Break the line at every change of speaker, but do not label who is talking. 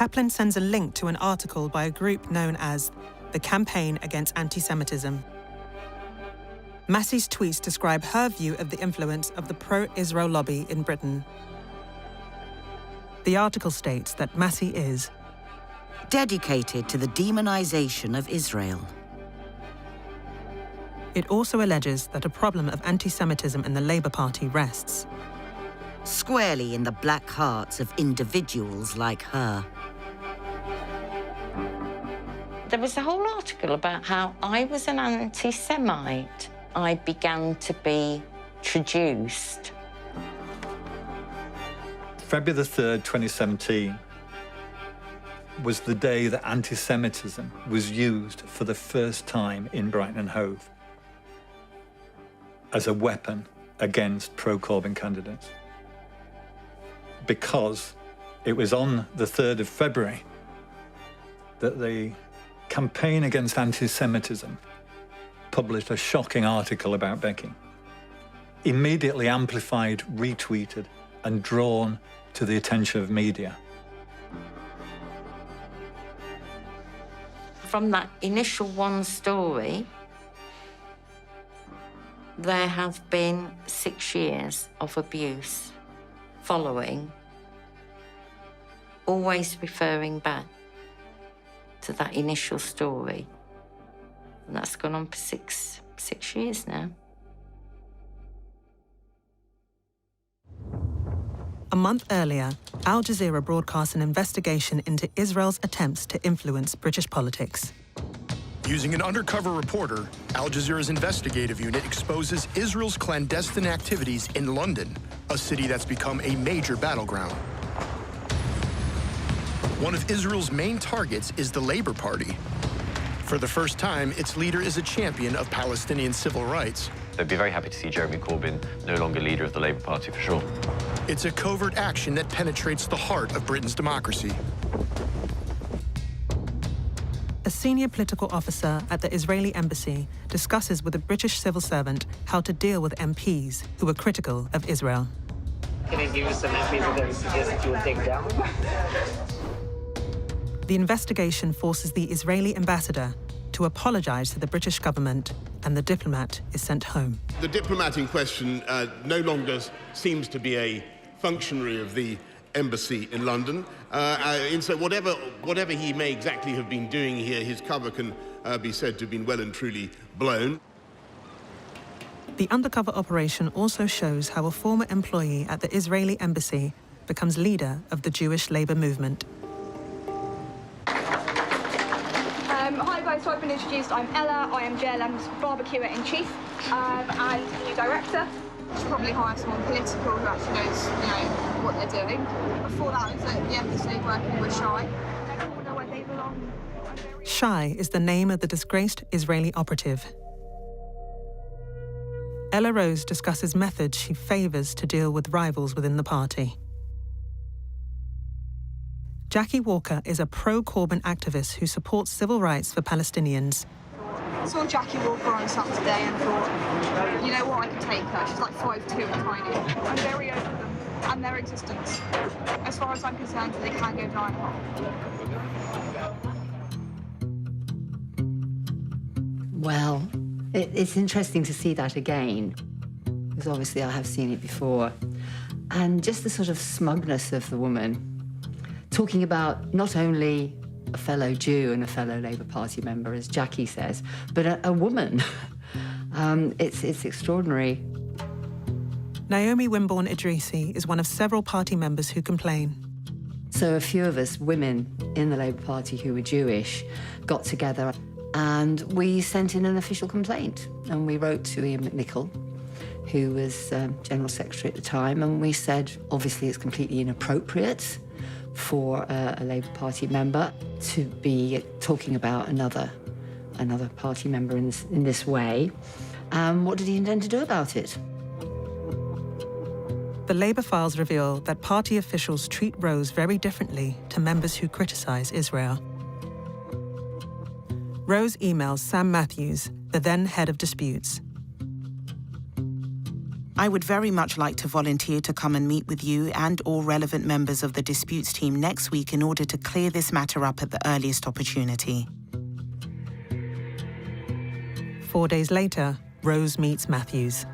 Kaplan sends a link to an article by a group known as the Campaign Against Antisemitism. Massey's tweets describe her view of the influence of the pro-Israel lobby in Britain. The article states that Massey is
dedicated to the demonization of Israel.
It also alleges that a problem of anti-Semitism in the Labour Party rests
squarely in the black hearts of individuals like her.
There was a whole article about how I was an anti-Semite. I began to be traduced.
February the 3rd, 2017 was the day that anti-Semitism was used for the first time in Brighton and Hove as a weapon against pro-Corbyn candidates. Because it was on the 3rd of February that the Campaign Against Anti-Semitism published a shocking article about Becky, immediately amplified, retweeted, and drawn to the attention of media.
From that initial one story, there have been 6 years of abuse following, always referring back to that initial story. And that's gone on for six years now.
A month earlier, Al Jazeera broadcast an investigation into Israel's attempts to influence British politics.
Using an undercover reporter, Al Jazeera's investigative unit exposes Israel's clandestine activities in London, a city that's become a major battleground. One of Israel's main targets is the Labour Party. For the first time, its leader is a champion of Palestinian civil rights.
They'd be very happy to see Jeremy Corbyn no longer leader of the Labour Party, for sure.
It's a covert action that penetrates the heart of Britain's democracy.
A senior political officer at the Israeli embassy discusses with a British civil servant how to deal with MPs who were critical of Israel.
Can I give you some MPs that you suggest you will take down?
The investigation forces the Israeli ambassador to apologize to the British government, and the diplomat is sent home.
The diplomat in question no longer seems to be a functionary of the embassy in London. And so whatever he may exactly have been doing here, his cover can be said to have been well and truly blown.
The undercover operation also shows how a former employee at the Israeli embassy becomes leader of the Jewish labor movement.
Hi guys, so I've been introduced. I'm Ella, I am JLM's barbecuer-in-chief and new director. Should probably hire someone political who actually knows, what they're doing. Before that, I was at the embassy working with Shai. They all know where they belong.
Shai is the name of the disgraced Israeli operative. Ella Rose discusses methods she favours to deal with rivals within the party. Jackie Walker is a pro-Corbyn activist who supports civil rights for Palestinians.
I saw Jackie Walker on Saturday and thought, you know what, I can take her. She's like 5'2" and tiny. I'm very over them and their existence. As far as I'm concerned, they can go blind.
Well, it's interesting to see that again, because obviously I have seen it before. And just the sort of smugness of the woman, talking about not only a fellow Jew and a fellow Labour Party member, as Jackie says, but a woman. It's extraordinary.
Naomi Wimborne Idrisi is one of several party members who complain.
So a few of us women in the Labour Party who were Jewish got together and we sent in an official complaint. And we wrote to Ian McNichol, who was General Secretary at the time, and we said, obviously it's completely inappropriate for a Labour Party member to be talking about another party member in this way. What did he intend to do about it?
The Labour files reveal that party officials treat Rose very differently to members who criticise Israel. Rose emails Sam Matthews, the then head of disputes.
I would very much like to volunteer to come and meet with you and all relevant members of the disputes team next week in order to clear this matter up at the earliest opportunity.
4 days later, Rose meets Matthews.